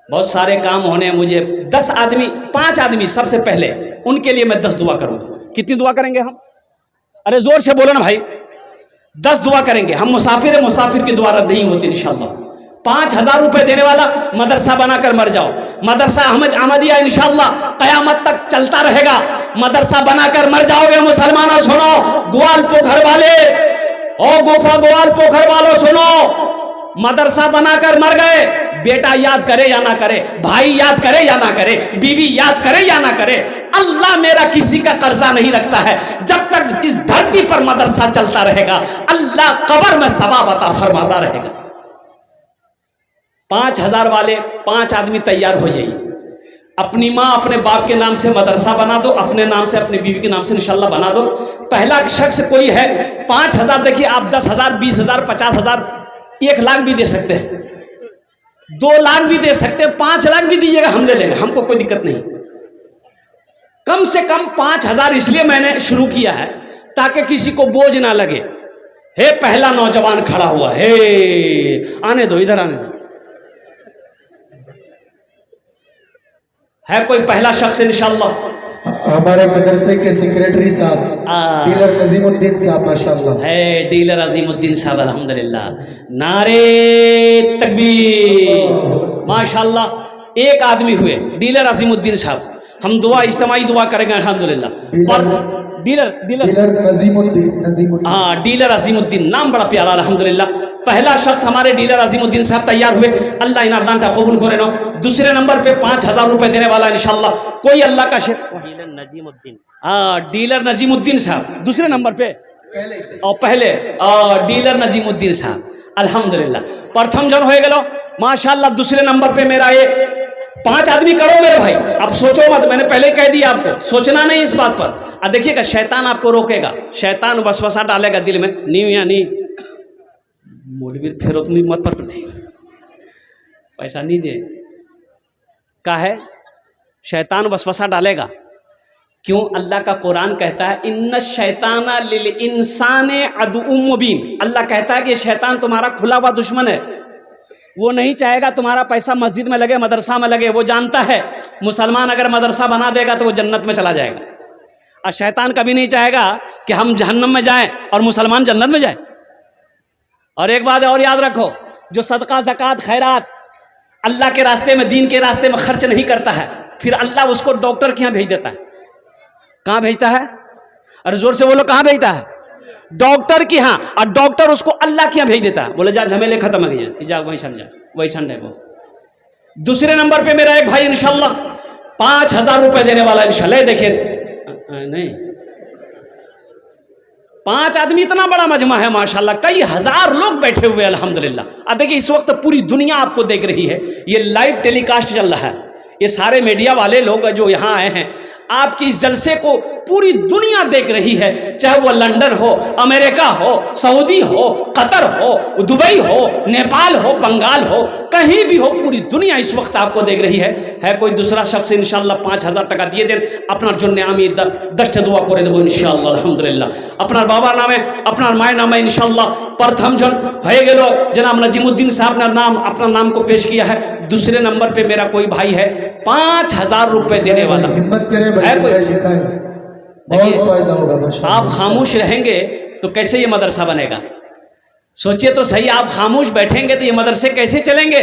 बहुत सारे काम होने, मुझे 10 आदमी 5 आदमी सबसे पहले उनके लिए मैं 10 दुआ करूंगा। कितनी दुआ करेंगे हम? अरे जोर से बोलो ना भाई। 10 दुआ करेंगे हम। मुसाफिर है, मुसाफिर की दुआ रद्द नहीं होती इंशाअल्लाह। 5,000 रुपए देने वाला मदरसा बनाकर मर जाओ। मदरसा अहमदिया इंशाअल्लाह कयामत तक चलता रहेगा। मदरसा बनाकर मर जाओगे मुसलमानों। सुनो ग्वाल पोखर वाले, ओ गोफा ग्वाल पोखर वालों सुनो, मदरसा बनाकर मर गए। बेटा याद करे या ना करे, भाई याद करे या ना करे, बीवी याद करे या ना करे, अल्लाह मेरा किसी का कर्जा नहीं रखता है। जब तक इस धरती पर मदरसा चलता रहेगा, अल्लाह कब्र में सवाब अता फरमाता रहेगा। 5,000 वाले 5 आदमी तैयार हो जाइए। अपनी माँ अपने बाप के नाम से मदरसा बना दो, अपने नाम से अपनी बीवी के नाम से इंशाअल्लाह बना दो। पहला शख्स कोई है 5,000, देखिए आप 10,000, 20,000, 50,000, 1 लाख भी दे सकते हैं, 2 लाख भी दे सकते हैं, 5 लाख भी दीजिएगा, हम ले लेंगे, हमको कोई दिक्कत नहीं। कम से कम 5,000 इसलिए मैंने शुरू किया है ताकि किसी को बोझ ना लगे। हे पहला नौजवान खड़ा हुआ है, आने दो, इधर आने दो। है कोई पहला शख्स इंशाअल्लाह? हमारे मदरसे के सेक्रेटरी साहब डीलर नजीमुद्दीन साहब माशाअल्लाह है। डीलर अजीमुद्दीन साहब अल्हम्दुलिल्लाह, नारे तकबीर माशाअल्लाह। 1 आदमी हुए डीलर अजीमुद्दीन साहब। हम दुआ इज्तिमाई दुआ करेंगे अल्हम्दुलिल्लाह। डीलर नजीमुद्दीन, हाँ डीलर अजीमुद्दीन, नाम बड़ा प्यारा अल्हम्दुलिल्लाह। पहला शख्स हमारे डीलर अजीमुद्दीन साहब तैयार हुए, अल्लाह इनाम कबूल करे ना। दूसरे नंबर पे 5,000 रुपए देने वाला इंशाअल्लाह कोई अल्लाह का शेर, डीलर नजीमुद्दीन, हाँ डीलर नजीमुद्दीन साहब दूसरे नंबर पे, और पहले डीलर नजीमुद्दीन साहब अल्हम्दुलिल्लाह। प्रथम जन हो गलो माशाअल्लाह। दूसरे नंबर पे मेरा ये 5 आदमी करो मेरे भाई। अब सोचो मत, मैंने पहले कह दिया आपको सोचना नहीं इस बात पर। अब देखिएगा शैतान आपको रोकेगा, शैतान वसवसा डालेगा दिल में, नहीं या नहीं मोड़वीर फेरो तुम मत पर थी, पैसा नहीं दे का है, शैतान वसवसा डालेगा। क्यों? अल्लाह का कुरान कहता है इन्ना शैताना लिल इंसाने अदुउम मुबीन। अल्लाह कहता है कि शैतान तुम्हारा खुला हुआ दुश्मन है। वो नहीं चाहेगा तुम्हारा पैसा मस्जिद में लगे, मदरसा में लगे। वो जानता है मुसलमान अगर मदरसा बना देगा तो वो जन्नत में चला जाएगा, और शैतान कभी नहीं चाहेगा कि हम जहन्नम में जाएं और मुसलमान जन्नत में जाए। और एक बात और याद रखो, जो सदका ज़कात खैरात अल्लाह के रास्ते में, दीन के रास्ते में खर्च नहीं करता है, फिर अल्लाह उसको डॉक्टर के यहाँ भेज देता है। कहाँ भेजता है? अरे जोर से बोलो, कहाँ भेजता है? डॉक्टर के यहाँ। और डॉक्टर उसको अल्लाह के यहाँ भेज देता है, बोले जा झमेले खत्म हो गए, जा वही समझा, वही ठंड है वो। दूसरे नंबर पे मेरा एक भाई इंशाअल्लाह 5,000 रुपए देने वाला इंशाअल्लाह। देखिए नहीं, 5 आदमी, इतना बड़ा मजमा है माशाअल्लाह, कई हजार लोग बैठे हुए अल्हम्दुलिल्लाह। अब देखिए इस वक्त पूरी दुनिया आपको देख रही है, ये लाइव टेलीकास्ट चल रहा है। ये सारे मीडिया वाले लोग जो यहाँ आए हैं, आपकी इस जलसे को पूरी दुनिया देख रही है, चाहे वो लंदन हो, अमेरिका हो, सऊदी हो, कतर हो, दुबई हो, नेपाल हो, बंगाल हो, कहीं भी हो, पूरी दुनिया इस वक्त आपको देख रही है कोई दूसरा शख्स इंशाअल्लाह 5,000 टका दिए दें अपना जन्ने आमी 10 दुआ करे देव इंशाअल्लाह अल्हम्दुलिल्लाह। अपना बाबा नामे अपना माय नामे इंशाअल्लाह प्रथम जन हो गेलो जनाब नजीमुद्दीन साहब ने नाम अपना नाम को पेश किया है। दूसरे नंबर पे मेरा कोई भाई है 5,000 रुपए देने वाला, हिम्मत करें भाई, बहुत फायदा होगा। आप खामोश रहेंगे तो कैसे ये मदरसा बनेगा? सोचिए तो सही, आप खामोश बैठेंगे तो ये मदरसे कैसे चलेंगे?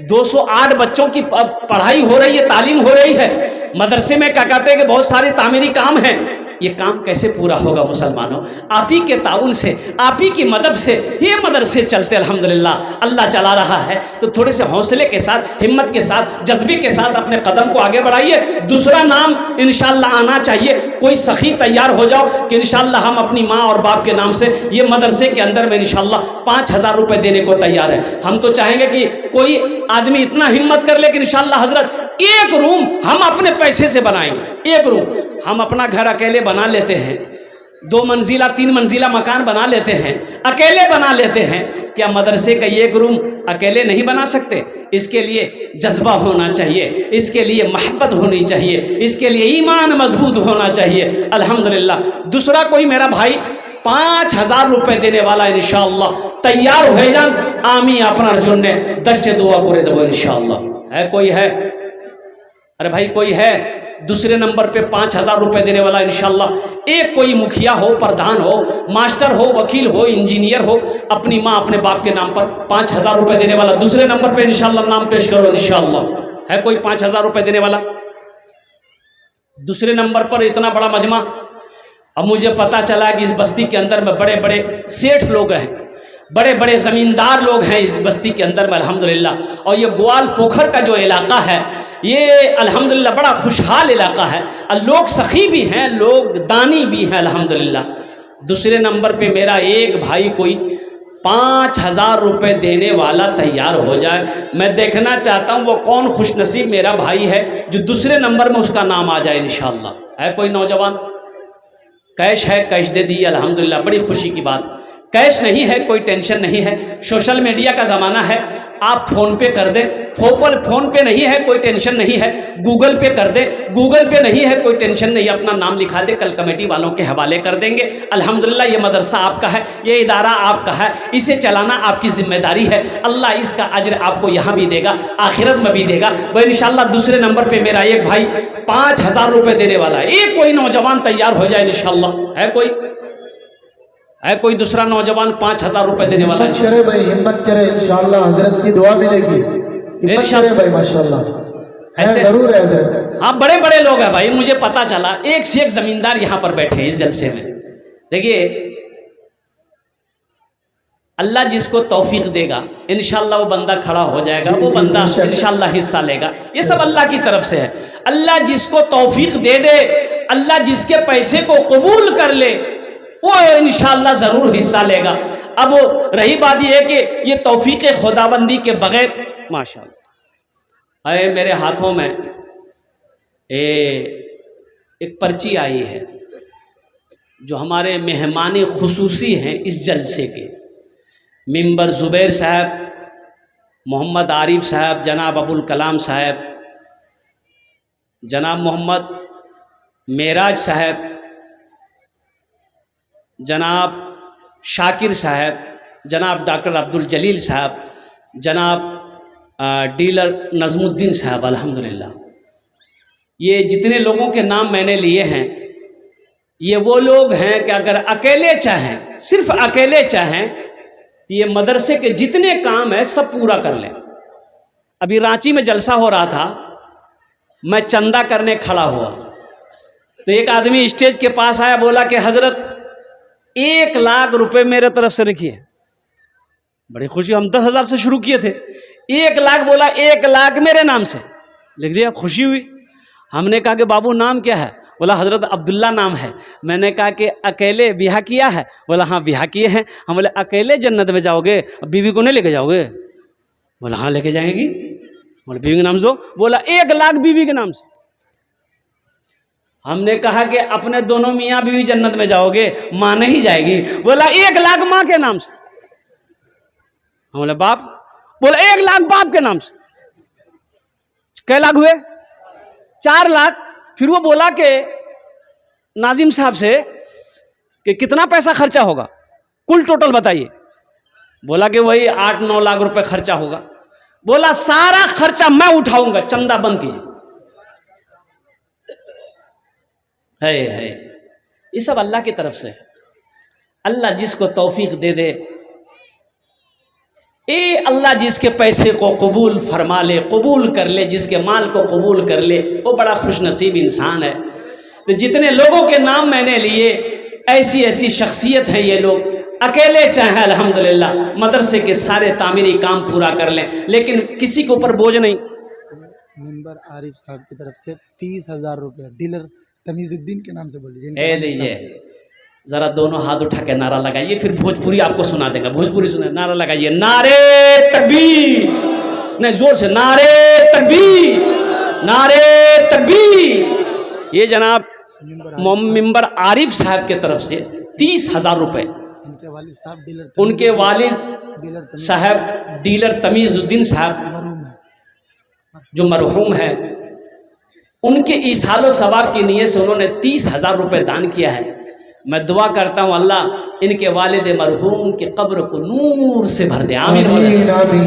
208 बच्चों की पढ़ाई हो रही है, तालीम हो रही है। मदरसे में क्या कहते हैं कि बहुत सारे तामीरी काम हैं, ये काम कैसे पूरा होगा मुसलमानों? आप ही के ताउन से, आप ही की मदद से ये मदरसे चलते अल्हम्दुलिल्लाह अल्लाह चला रहा है। तो थोड़े से हौसले के साथ, हिम्मत के साथ, जज्बे के साथ अपने कदम को आगे बढ़ाइए। दूसरा नाम इंशाअल्लाह आना चाहिए। कोई सखी तैयार हो जाओ कि इंशाअल्लाह हम अपनी माँ और बाप के नाम से ये मदरसे के अंदर में इंशाअल्लाह 5,000 रुपये देने को तैयार है। हम तो चाहेंगे कि कोई आदमी इतना हिम्मत कर ले कि इंशाअल्लाह हजरत एक रूम हम अपने पैसे से बनाएंगे। एक रूम हम अपना घर अकेले बना लेते हैं, 2 मंजिला 3 मंजिला मकान बना लेते हैं, अकेले बना लेते हैं। क्या मदरसे का एक रूम अकेले नहीं बना सकते? इसके लिए जज्बा होना चाहिए, इसके लिए मोहब्बत होनी चाहिए, इसके लिए ईमान मजबूत होना चाहिए अल्हम्दुलिल्लाह। दूसरा कोई मेरा भाई 5,000 रुपये देने वाला इंशाअल्लाह तैयार हो जान। आमी अपना जुन्ने दस्ते दुआ करे देव इंशाअल्लाह। है कोई है? अरे भाई कोई है? दूसरे नंबर पे 5,000 रुपये देने वाला इंशाअल्लाह। एक कोई मुखिया हो, प्रधान हो, मास्टर हो, वकील हो, इंजीनियर हो, अपनी माँ अपने बाप के नाम पर 5,000 रुपये देने वाला दूसरे नंबर पे इंशाअल्लाह नाम पेश करो इंशाअल्लाह। है कोई 5,000 रुपये देने वाला? दूसरे नंबर पर इतना बड़ा मजमा। अब मुझे पता चला कि इस बस्ती के अंदर में बड़े बड़े सेठ लोग हैं, बड़े बड़े ज़मींदार लोग हैं इस बस्ती के अंदर में अल्हम्दुलिल्लाह। और ये ग्वाल पोखर का जो इलाका है ये अल्हम्दुलिल्लाह बड़ा खुशहाल इलाका है। और लोग सखी भी हैं, लोग दानी भी हैं अल्हम्दुलिल्लाह। दूसरे नंबर पे मेरा एक भाई कोई 5,000 रुपये देने वाला तैयार हो जाए। मैं देखना चाहता हूँ वो कौन खुशनसीब मेरा भाई है जो दूसरे नंबर में उसका नाम आ जाए इंशाअल्लाह। है कोई नौजवान? कैश है, कैश दे दी अल्हम्दुलिल्लाह, बड़ी खुशी की बात। कैश नहीं है कोई टेंशन नहीं है, सोशल मीडिया का ज़माना है, आप फ़ोन पे कर दें। फ़ोन पे नहीं है कोई टेंशन नहीं है, गूगल पे कर दें। गूगल पे नहीं है कोई टेंशन नहीं, अपना नाम लिखा दे, कल कमेटी वालों के हवाले कर देंगे अल्हम्दुलिल्लाह। ये मदरसा आपका है, ये इदारा आपका है, इसे चलाना आपकी जिम्मेदारी है। अल्लाह इसका अज्र आपको यहाँ भी देगा, आखिरत में भी देगा वह इंशाअल्लाह। दूसरे नंबर पर मेरा एक भाई 5,000 रुपये देने वाला है। एक कोई नौजवान तैयार हो जाए इंशाअल्लाह। है कोई दूसरा नौजवान 5,000 रुपये देने वाला? हिम्मत करे भाई, हिम्मत करे, इंशाअल्लाह हजरत की दुआ मिलेगी। हिम्मत करे भाई, माशाअल्लाह। ऐसे जरूर है हजरत। हाँ बड़े बड़े लोग हैं भाई, मुझे पता चला एक से एक जमींदार यहाँ पर बैठे हैं इस जलसे में। देखिए अल्लाह जिसको तौफीक देगा इंशाअल्लाह वो बंदा खड़ा हो जाएगा, वो बंदा इंशाअल्लाह हिस्सा लेगा। ये सब अल्लाह की तरफ से है। अल्लाह जिसको तौफीक दे दे, अल्लाह जिसके पैसे को कबूल कर ले वो इंशाअल्लाह ज़रूर हिस्सा लेगा। अब रही बात यह है कि ये तौफीक खुदाबंदी के बगैर माशाअल्लाह। अरे मेरे हाथों में एक पर्ची आई है जो हमारे मेहमान खुसूसी हैं इस जलसे के, मिंबर ज़ुबैर साहब, मोहम्मद आरिफ साहब, जनाब अबुल कलाम साहब, जनाब मोहम्मद मेराज साहब, जनाब शाकिर साहब, जनाब डॉक्टर अब्दुल जलील साहब, जनाब डीलर नज़मुद्दीन साहब अल्हम्दुलिल्लाह। ये जितने लोगों के नाम मैंने लिए हैं ये वो लोग हैं कि अगर अकेले चाहें, सिर्फ अकेले चाहें तो ये मदरसे के जितने काम हैं सब पूरा कर लें। अभी रांची में जलसा हो रहा था, मैं चंदा करने खड़ा हुआ तो एक आदमी स्टेज के पास आया, बोला कि हजरत 1 लाख रुपए मेरे तरफ से रखिए। बड़ी खुशी, हम 10,000 से शुरू किए थे। 1 लाख बोला, 1 लाख मेरे नाम से लिख दिया। खुशी हुई। हमने कहा कि बाबू नाम क्या है? बोला हजरत अब्दुल्ला नाम है। मैंने कहा कि अकेले ब्याह किया है? बोला हाँ ब्याह किए हैं। हम बोले अकेले जन्नत में जाओगे, बीवी को नहीं लेके जाओगे? बोला हाँ लेके जाएंगी। बोले बीवी के नाम से दो। बोला 1 लाख बीवी के नाम से। हमने कहा कि अपने दोनों मियाँ बीवी जन्नत में जाओगे, माँ नहीं जाएगी। बोला 1 लाख माँ के नाम से। हम बोले बाप? बोला 1 लाख बाप के नाम से। कै लाख हुए? 4 लाख। फिर वो बोला कि नाजिम साहब से कि कितना पैसा खर्चा होगा, कुल टोटल बताइए। बोला कि वही 8-9 लाख रुपए खर्चा होगा। बोला सारा खर्चा मैं उठाऊंगा, चंदा बंद कीजिए। है ये सब अल्लाह की तरफ से। अल्लाह जिसको तौफीक दे दे, अल्लाह जिसके पैसे को कबूल फरमा ले, कबूल कर ले, जिसके माल को कबूल कर ले, वो बड़ा खुशनसीब इंसान है। तो जितने लोगों के नाम मैंने लिए, ऐसी ऐसी शख्सियत हैं ये लोग, अकेले चाहे अल्हम्दुलिल्लाह मदरसे के सारे तामीरी काम पूरा कर लें, लेकिन किसी के ऊपर बोझ नहीं। मेंबर आरिफ साहब की तरफ से 30,000 रुपये डीलर तमीजुद्दीन के नाम से बोल दीजिए। ए लीजिए, जरा दोनों हाथ उठा के नारा लगाइए, फिर भोजपुरी आपको सुना देगा। भोजपुरी सुने, नारा लगाइए, नारे तकबीर, नहीं जोर से, नारे तकबीर, नारे तकबीर। ये जनाब मेंबर आरिफ साहब के तरफ से 30,000 रुपये, उनके वालिद साहब उनके वालिद साहब डीलर तमीजुद्दीन साहब जो मरहूम है, उनके ईसालो सवाब की नीयत से उन्होंने 30,000 रुपये दान किया है। मैं दुआ करता हूँ अल्लाह इनके वालिद मरहूम की कब्र को नूर से भर दे, आमीन,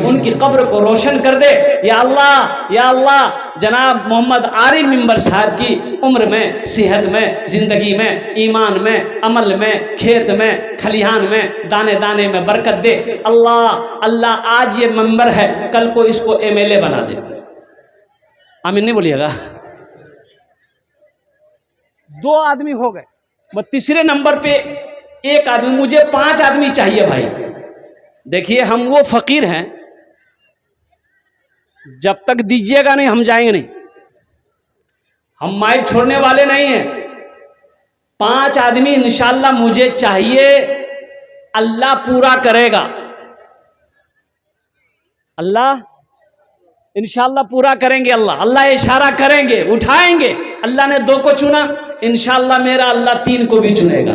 उनकी कब्र को रोशन कर दे या अल्लाह, या अल्लाह। जनाब मोहम्मद आरिफ मेंबर साहब की उम्र में, सेहत में, ज़िंदगी में, ईमान में, अमल में, खेत में, खलिहान में, दाने दाने में बरकत दे अल्लाह। अल्लाह आज ये मेंबर है, कल को इसको MLA बना दे, आमीन नहीं बोलिएगा। 2 आदमी हो गए, वो तीसरे नंबर पे एक आदमी, मुझे 5 आदमी चाहिए भाई। देखिए हम वो फकीर हैं, जब तक दीजिएगा नहीं हम जाएंगे नहीं, हम माइक छोड़ने वाले नहीं हैं। 5 आदमी इंशाल्लाह मुझे चाहिए, अल्लाह पूरा करेगा, अल्लाह इंशाल्लाह पूरा करेंगे। अल्लाह अल्लाह इशारा करेंगे, उठाएंगे। अल्लाह ने 2 को चुना, इंशाल्लाह मेरा अल्लाह 3 को भी चुनेगा,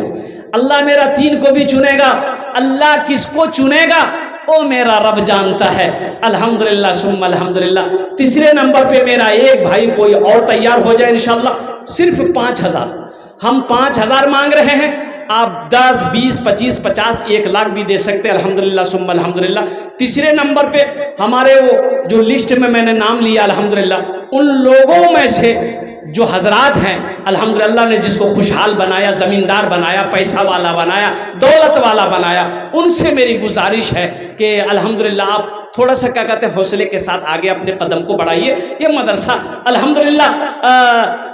अल्लाह मेरा 3 को भी चुनेगा। अल्लाह किसको चुनेगा वो मेरा रब जानता है। अल्हम्दुलिल्लाह सुम्मा अल्हम्दुलिल्लाह। तीसरे नंबर पे मेरा एक भाई कोई और तैयार हो जाए इंशाल्लाह, सिर्फ 5,000, हम 5,000 मांग रहे हैं। आप 10, 20, 25, 50, 1 लाख भी दे सकते हैं। अल्हम्दुलिल्लाह सुम्मा अल्हम्दुलिल्लाह। तीसरे नंबर पे हमारे वो जो लिस्ट में मैंने नाम लिया अल्हम्दुलिल्लाह, उन लोगों में से जो हजरात हैं अल्हम्दुलिल्लाह ने जिसको खुशहाल बनाया, ज़मींदार बनाया, पैसा वाला बनाया, दौलत वाला बनाया, उनसे मेरी गुजारिश है कि अल्हम्दुलिल्लाह आप थोड़ा सा क्या कहते हैं हौसले के साथ आगे अपने कदम को बढ़ाइए। ये मदरसा अल्हम्दुलिल्लाह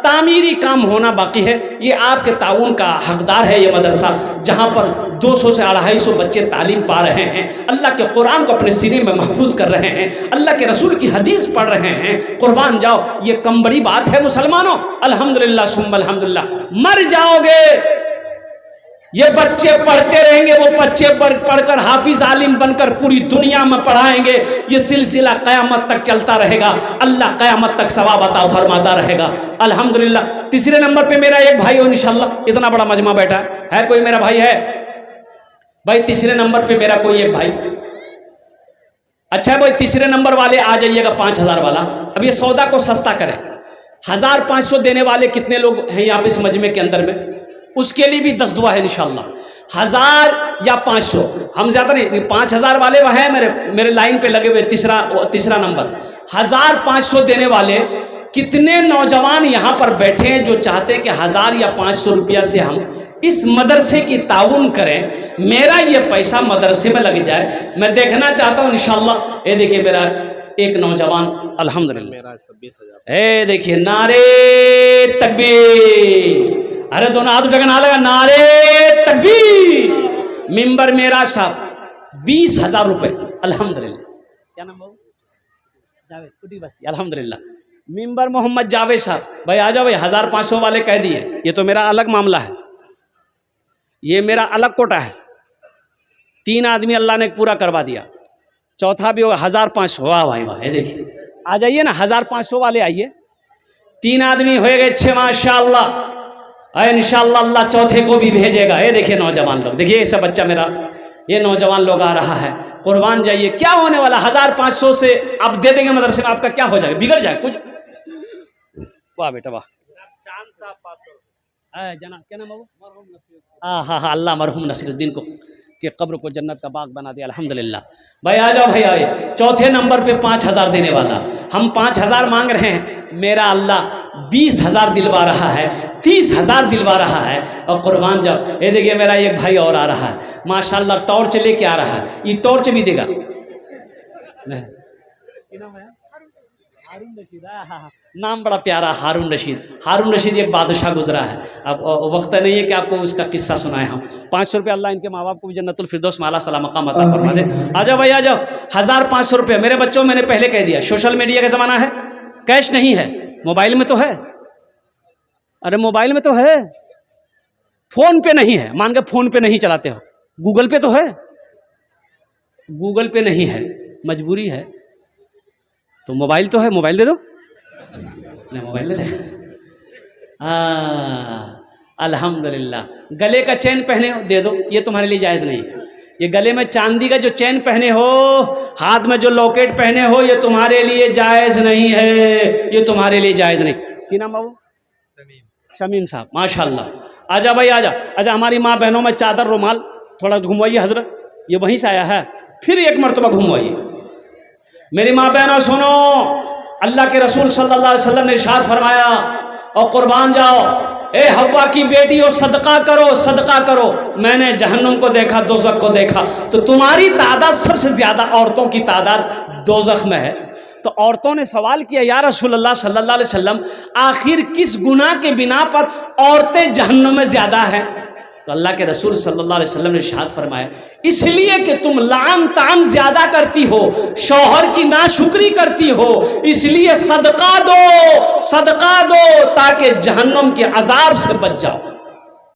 तामीरी काम होना बाकी है, ये आपके ताउन का हकदार है। ये मदरसा जहाँ पर 200 से 250 बच्चे तालीम पा रहे हैं, अल्लाह के कुरान को अपने सीने में महफूज कर रहे हैं, अल्लाह के रसूल की हदीस पढ़ रहे हैं, कुर्बान जाओ, ये कम बड़ी बात है मुसलमानों। अल्हम्दुलिल्लाह सुम्मा अल्हम्दुलिल्लाह। मर जाओगे, ये बच्चे पढ़ते रहेंगे, वो बच्चे पढ़कर हाफिज आलिम बनकर पूरी दुनिया में पढ़ाएंगे। ये सिलसिला क़यामत तक चलता रहेगा, अल्लाह क़यामत तक सवाब अता फरमाता रहेगा। अल्हम्दुलिल्लाह। तीसरे नंबर पे मेरा एक भाई हो इंशाल्लाह, इतना बड़ा मजमा बैठा है, कोई मेरा भाई है भाई? तीसरे नंबर पे मेरा कोई एक भाई, अच्छा है भाई, तीसरे नंबर वाले आ जाइएगा 5,000 वाला। अब ये सौदा को सस्ता करें, 1,500 देने वाले कितने लोग हैं यहाँ पे इस मजमे के अंदर में? उसके लिए भी 10 दुआ है इंशाल्लाह। 1,000 या 500, हम ज़्यादा नहीं, 5,000 वाले वह हैं मेरे लाइन पे लगे हुए। तीसरा नंबर 1,500 देने वाले कितने नौजवान यहाँ पर बैठे हैं जो चाहते हैं कि 1,000 या 500 रुपया से हम इस मदरसे की ताउन करें, मेरा ये पैसा मदरसे में लग जाए। मैं देखना चाहता हूँ इंशाल्लाह। ये देखिए मेरा एक नौजवान अल्हम्दुलिल्लाह, मेरा 26,000। ए देखिए, नारे तकबीर, अरे दोनों हाथ उठा के ना लगा, नारे तकबीर। मेंबर मेरा साहब 20,000 रुपये अल्हम्दुलिल्लाह। क्या नाम है? जावेद कुटी बस्ती अल्हम्दुलिल्लाह। मेंबर मोहम्मद जावेद साहब, भाई आ जाओ भाई। 1,500 वाले कह दिए, ये तो मेरा अलग मामला है, ये मेरा अलग कोटा है। 3 आदमी अल्लाह ने पूरा करवा दिया, चौथा भी होगा 1,500। वाह भाई वाह, ये देखिए आ जाइए ना, 1,500 वाले आइए। 3 आदमी हो गए 6 माशाअल्लाह। इंशाअल्लाह अल्लाह चौथे को भी भेजेगा। ये देखिए नौजवान लोग, देखिए ऐसा बच्चा मेरा, ये नौजवान लोग आ रहा है। कुर्बान जाइए, क्या होने वाला 1,500 से आप दे देंगे मदरसे में, आपका क्या हो जाएगा? बिगड़ जाए कुछ? वाह बेटा वाह। चांद साहब 500 जना, क्या नाम है वो? हाँ, अल्लाह मरहूम नसीरुद्दीन को कि कब्र को जन्नत का बाग बना दिया अल्हम्दुलिल्लाह। भाई आ जाओ भाई, आए। चौथे नंबर पे 5,000 देने वाला, हम 5,000 मांग रहे हैं, मेरा अल्लाह 20,000 दिलवा रहा है, 30,000 दिलवा रहा है। और कुर्बान जाओ, ये देखिए मेरा एक भाई और आ रहा है माशाल्लाह, टॉर्च लेके आ रहा है। ये टॉर्च भी देगा, हारून रशीद, हाँ, नाम बड़ा प्यारा, हारून रशीद। हारून रशीद एक बादशाह गुजरा है। अब वक्त नहीं है कि आपको उसका किस्सा सुनाए हम। 500 रुपये, अल्लाह इनके माँ बाप को भी जन्नतुल फिरदौस में आला सला मकाम अता फरमा दे। आ जाओ भाई, आ जाओ। 1500 रुपये मेरे बच्चों, मैंने पहले कह दिया, सोशल मीडिया का ज़माना है, कैश नहीं है, मोबाइल में तो है। अरे मोबाइल में तो है, फ़ोन पे नहीं है। मान के फ़ोन पे नहीं चलाते हो, गूगल पे तो है। गूगल पे नहीं है, मजबूरी है, तो मोबाइल तो है, मोबाइल दे दो। नहीं, मोबाइल दे। अल्हम्दुलिल्लाह। गले का चैन पहने हो, दे दो, ये तुम्हारे लिए जायज़ नहीं है। ये गले में चांदी का जो चैन पहने हो, हाथ में जो लॉकेट पहने हो, ये तुम्हारे लिए जायज़ नहीं है, ये तुम्हारे लिए जायज़ नहीं। क्या नाम बाबू? शमीम साहब, माशाल्लाह। आजा भाई, आजा आजा। हमारी माँ बहनों में चादर, रुमाल थोड़ा घुमवाइए हजरत, ये वहीं से आया है, फिर एक मरतबा घुमवाइए। मेरी माँ बहनों सुनो, अल्लाह के रसूल सल्लल्लाहु अलैहि वसल्लम ने इरशाद फरमाया, और कुर्बान जाओ, ए हव्वा की बेटियों, सदका करो, सदका करो। मैंने जहन्नुम को देखा, दोज़ख को देखा, तो तुम्हारी तादाद सबसे ज़्यादा औरतों की तादाद दोज़ख में है। तो औरतों ने सवाल किया, या रसूलल्लाह सल्लल्लाहु अलैहि वसल्लम, आखिर किस गुनाह के बिना पर औरतें जहन्नुम में ज़्यादा हैं? तो अल्लाह के रसूल सल्लल्लाहु अलैहि वसल्लम ने इरशाद फरमाया, इसलिए कि तुम लान तान ज्यादा करती हो, शौहर की नाशुक्री करती हो, इसलिए सदका दो, सदका दो, ताकि जहन्नुम के अजाब से बच जाओ।